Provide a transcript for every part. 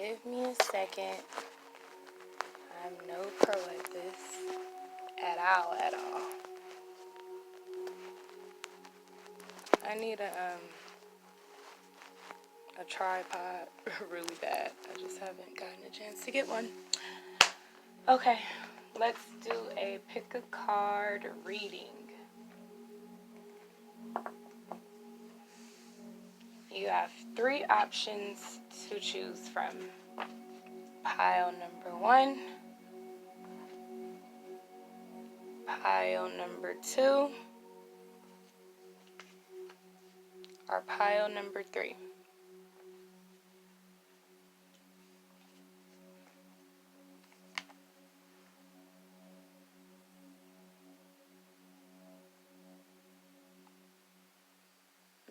Give me a second. I'm no pro at this. At all. I need a tripod really bad. I just haven't gotten a chance to get one. Okay, let's do a pick a card reading. You have 3 options to choose from. Pile number 1, pile number 2, or pile number 3.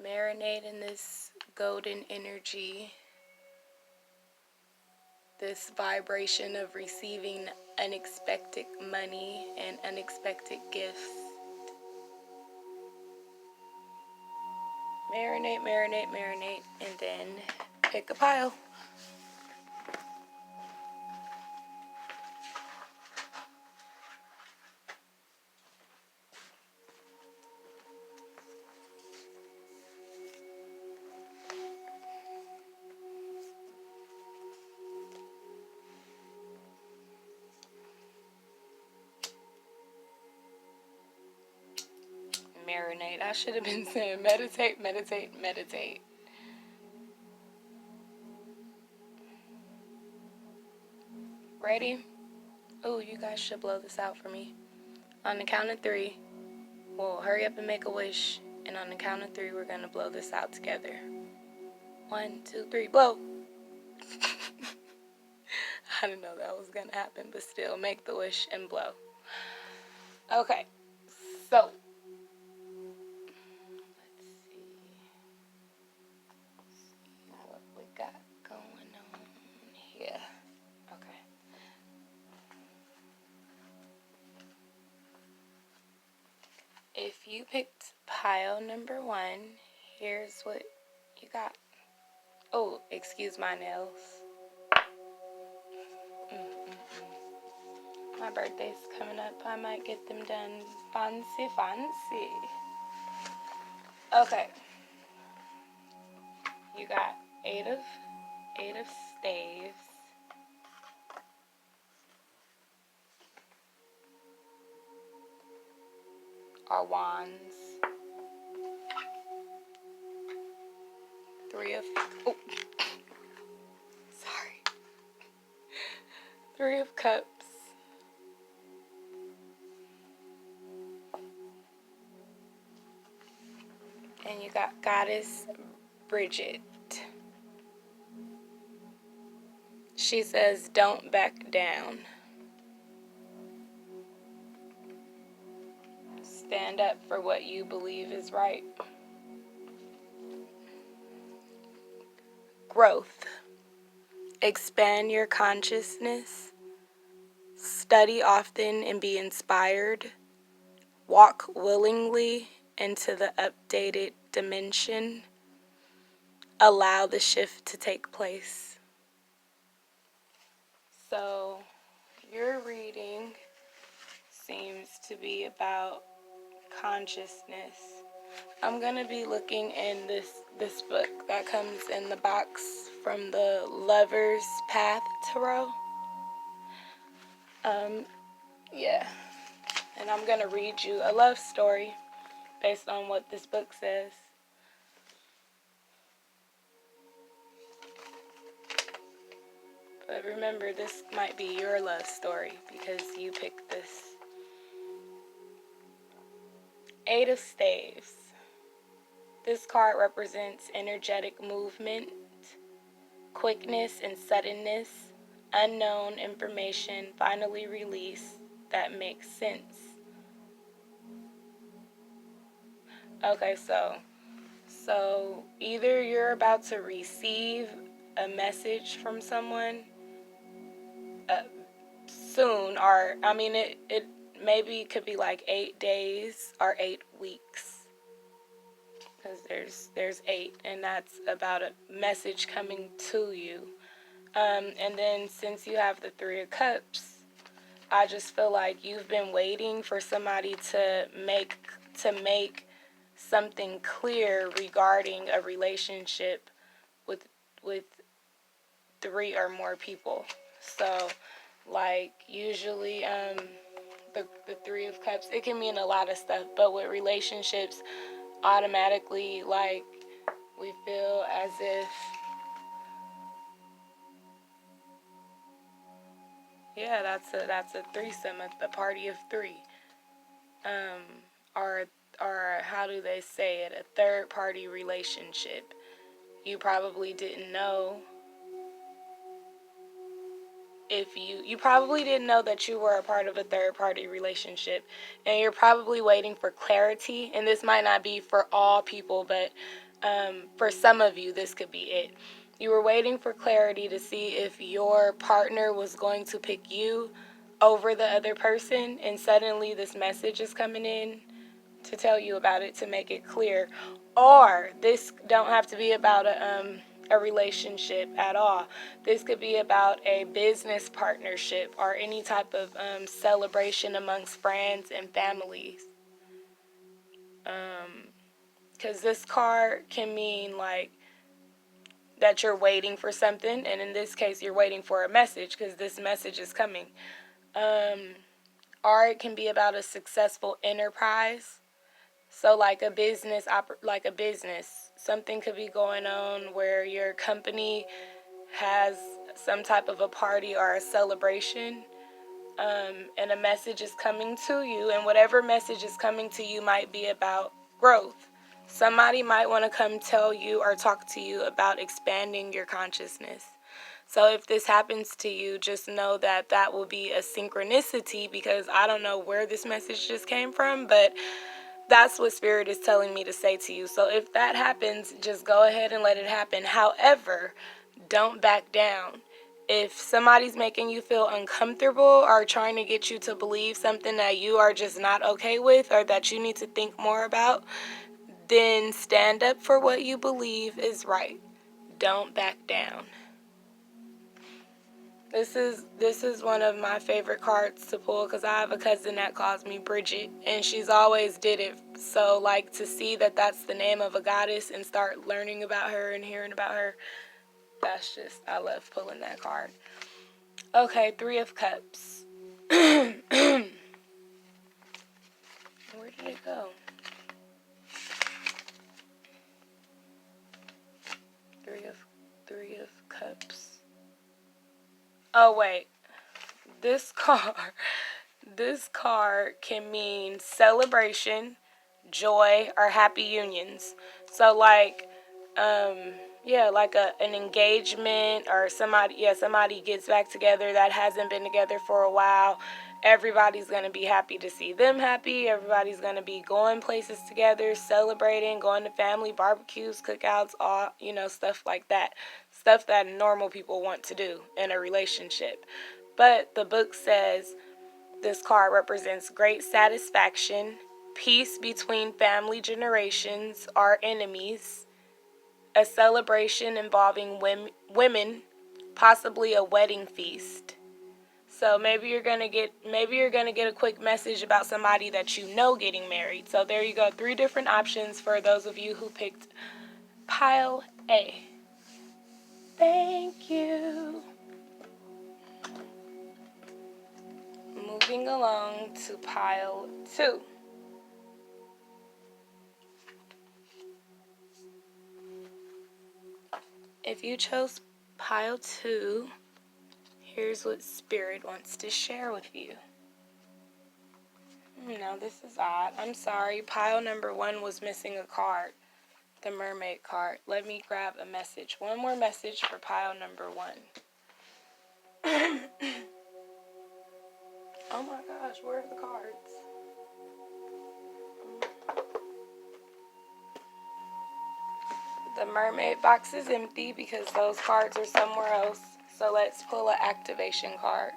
Marinate in this golden energy, this vibration of receiving unexpected money and unexpected gifts. Marinate, marinate, marinate, and then pick a pile. Marinate. I should have been saying meditate, meditate, meditate. Ready? Oh, you guys should blow this out for me. On the count of 3, we'll hurry up and make a wish. And on the count of 3, we're going to blow this out together. 1, 2, 3, blow. I didn't know that was going to happen, but still, make the wish and blow. Okay, so what we got going on here. Okay. If you picked pile number 1, here's what you got. Oh, excuse my nails. My birthday's coming up. I might get them done fancy. Okay. You got 8 of staves. Or wands. 3 of, oh, sorry. 3 of cups. And you got Goddess Bridget. She says, don't back down. Stand up for what you believe is right. Growth. Expand your consciousness. Study often and be inspired. Walk willingly into the updated dimension. Allow the shift to take place. So, your reading seems to be about consciousness. I'm going to be looking in this book that comes in the box from the Lover's Path Tarot. Yeah. And I'm going to read you a love story based on what this book says. But remember, this might be your love story because you picked this. 8 of Staves. This card represents energetic movement, quickness and suddenness, unknown information finally released that makes sense. Okay, so either you're about to receive a message from someone soon, or I mean it maybe could be like 8 days or 8 weeks. Because there's 8, and that's about a message coming to you. And then since you have the Three of Cups, I just feel like you've been waiting for somebody to make something clear regarding a relationship with with three or more people. So, like usually, the Three of Cups, it can mean a lot of stuff, but with relationships, automatically, like, we feel as if, yeah, that's a threesome, a party of three, um, or how do they say it, a third party relationship. You probably didn't know if you probably didn't know that you were a part of a third party relationship, and you're probably waiting for clarity. And this might not be for all people, but for some of you this could be it. You were waiting for clarity to see if your partner was going to pick you over the other person, and suddenly this message is coming in to tell you about it, to make it clear. Or this don't have to be about a relationship at all. This could be about a business partnership or any type of celebration amongst friends and families. Because this card can mean like that you're waiting for something, and in this case you're waiting for a message because this message is coming. Or it can be about a successful enterprise. So like a business, something could be going on where your company has some type of a party or a celebration, and a message is coming to you, and whatever message is coming to you might be about growth. Somebody might want to come tell you or talk to you about expanding your consciousness. So if this happens to you, just know that that will be a synchronicity, because I don't know where this message just came from, but that's what Spirit is telling me to say to you. So if that happens, just go ahead and let it happen. However, don't back down. If somebody's making you feel uncomfortable or trying to get you to believe something that you are just not okay with or that you need to think more about, then stand up for what you believe is right. Don't back down. This is one of my favorite cards to pull because I have a cousin that calls me Bridget, and she's always did it. So like, to see that that's the name of a goddess and start learning about her and hearing about her, that's just, I love pulling that card. Okay, Three of Cups. Where did it go? Three of Cups. Oh wait, this card can mean celebration, joy, or happy unions. So like, like an engagement, or somebody gets back together that hasn't been together for a while. Everybody's going to be happy to see them happy. Everybody's going to be going places together, celebrating, going to family barbecues, cookouts, all, stuff like that. Stuff that normal people want to do in a relationship. But the book says this card represents great satisfaction, peace between family generations or enemies, a celebration involving women, possibly a wedding feast. So maybe you're gonna get a quick message about somebody that you know getting married. So there you go, 3 different options for those of you who picked pile A. Thank you. Moving along to pile 2. If you chose pile 2, here's what Spirit wants to share with you. No, this is odd. I'm sorry. Pile number 1 was missing a card. The mermaid card. Let me grab a message. One more message for pile number 1. Oh my gosh, where are the cards? The mermaid box is empty because those cards are somewhere else. So let's pull an activation card.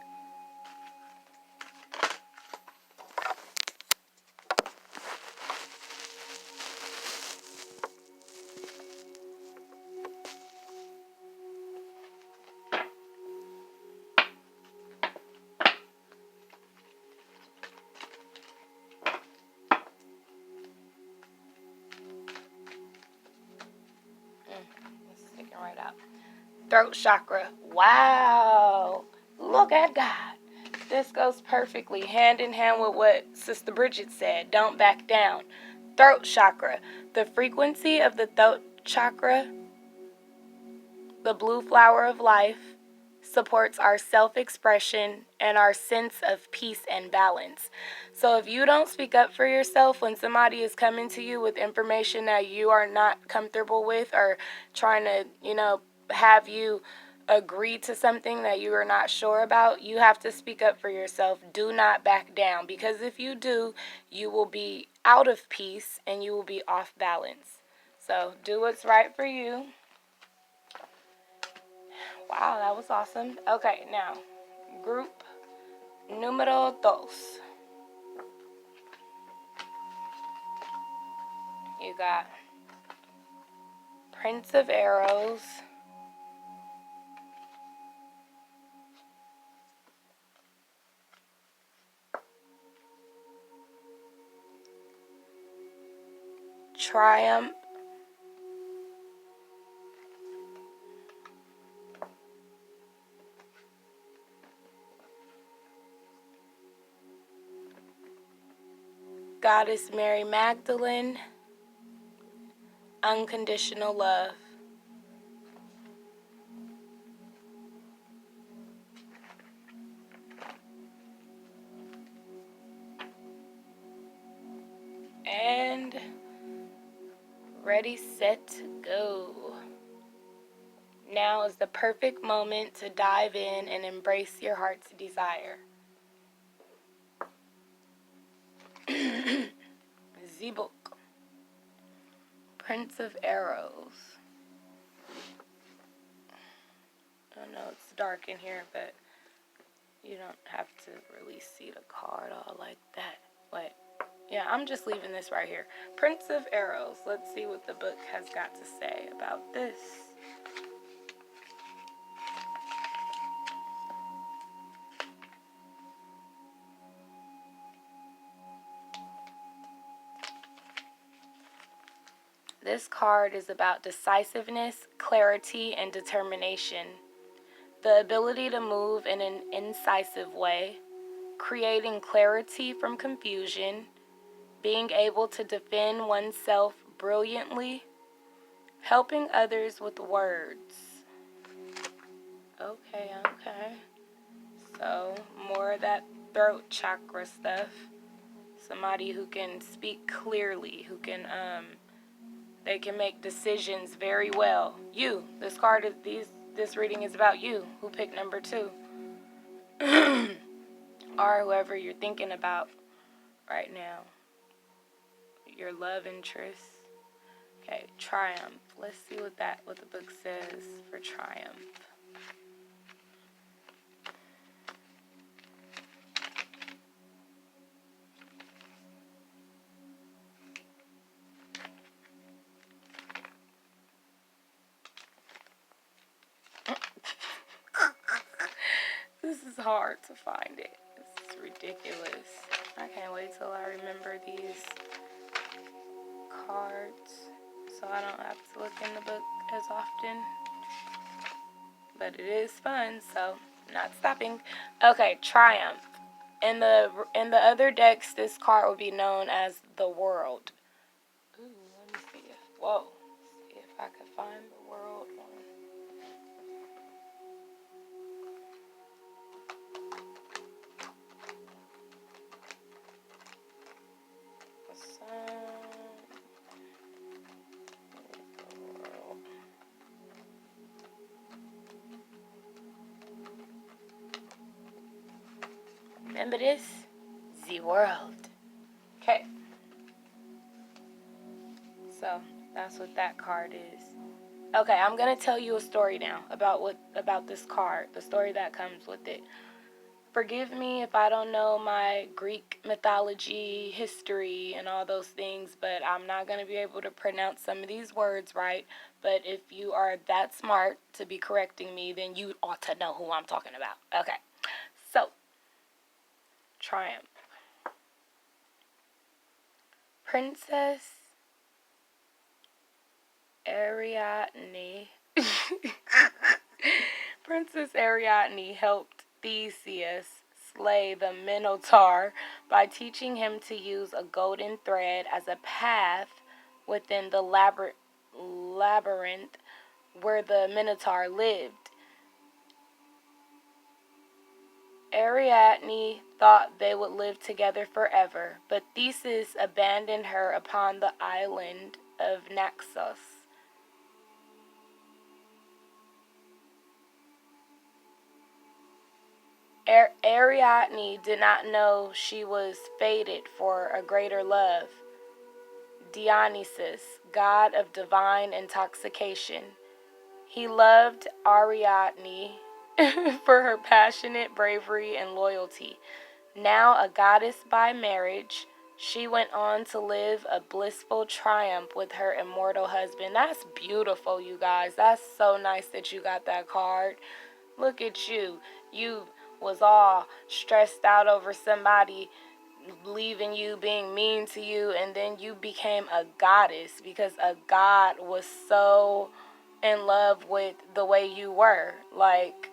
throat chakra. Wow. Look at God. This goes perfectly hand in hand with what Sister Bridget said. Don't back down. Throat chakra. The frequency of the throat chakra, the blue flower of life, supports our self-expression and our sense of peace and balance. So if you don't speak up for yourself when somebody is coming to you with information that you are not comfortable with, or trying to, have you agree to something that you are not sure about, you have to speak up for yourself. Do not back down, because if you do, you will be out of peace and you will be off balance. So do what's right for you. Wow, that was awesome. Okay, now, group número dos. You got Prince of Arrows, Triumph, Goddess Mary Magdalene, Unconditional Love. And ready, set, go. Now is the perfect moment to dive in and embrace your heart's desire. Z-Book, Prince of Arrows. I know it's dark in here, but you don't have to really see the card all like that. Wait, yeah, I'm just leaving this right here. Prince of Arrows. Let's see what the book has got to say about this. This card is about decisiveness, clarity, and determination. The ability to move in an incisive way, creating clarity from confusion, being able to defend oneself brilliantly, helping others with words. Okay. So, more of that throat chakra stuff. Somebody who can speak clearly, who can, they can make decisions very well. You, this reading is about you, who picked number 2. Or whoever you're thinking about right now. Your love interest. Okay, Triumph. Let's see what the book says for Triumph. This is hard to find it. This is ridiculous. I can't wait till I remember these cards so I don't have to look in the book as often. But it is fun, so not stopping. Okay, Triumph. In the other decks, this card will be known as the World. Ooh, let me see if I can find the World one. Remember this? The World. Okay. So that's what that card is. Okay, I'm gonna tell you a story now about this card, the story that comes with it. Forgive me if I don't know my Greek mythology, history, and all those things, but I'm not gonna be able to pronounce some of these words right. But if you are that smart to be correcting me, then you ought to know who I'm talking about. Okay, so Triumph. Princess Ariadne Princess Ariadne helped Theseus slay the Minotaur by teaching him to use a golden thread as a path within the labyrinth where the Minotaur lived. Ariadne thought they would live together forever, but Theseus abandoned her upon the island of Naxos. Ariadne did not know she was fated for a greater love. Dionysus, god of divine intoxication. He loved Ariadne for her passionate bravery and loyalty. Now a goddess by marriage, she went on to live a blissful triumph with her immortal husband. That's beautiful, you guys. That's so nice that you got that card. Look at you. You was all stressed out over somebody leaving you, being mean to you, and then you became a goddess because a god was so in love with the way you were. Like,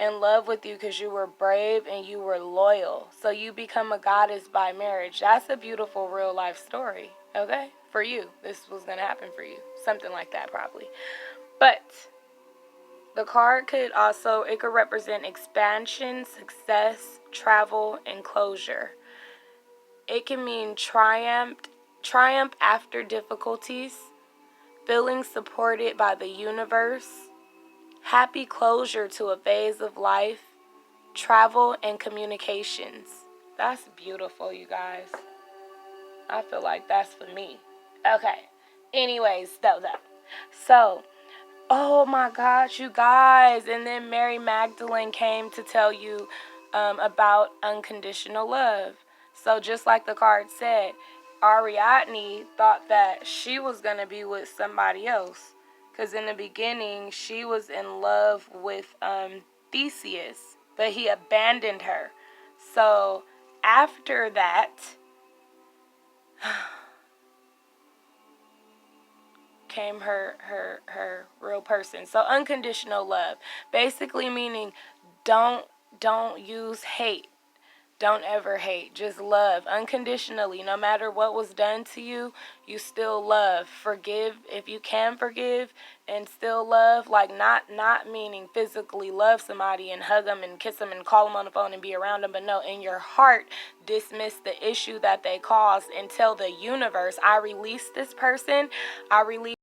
in love with you because you were brave and you were loyal. So you become a goddess by marriage. That's a beautiful real life story, okay? For you. This was going to happen for you. Something like that probably. But the card could also, it could represent expansion, success, travel, and closure. It can mean triumph after difficulties, feeling supported by the universe, happy closure to a phase of life, travel, and communications. That's beautiful, you guys. I feel like that's for me. Okay. Anyways, though. So, oh my gosh, you guys. And then Mary Magdalene came to tell you about unconditional love. So just like the card said, Ariadne thought that she was going to be with somebody else. Because in the beginning, she was in love with Theseus, but he abandoned her. So after that, came her real person. So unconditional love, basically meaning don't use hate. Don't ever hate. Just love unconditionally. No matter what was done to you, you still love. Forgive if you can forgive and still love. Like not meaning physically love somebody and hug them and kiss them and call them on the phone and be around them. But no, in your heart, dismiss the issue that they caused and tell the universe, I release this person. I release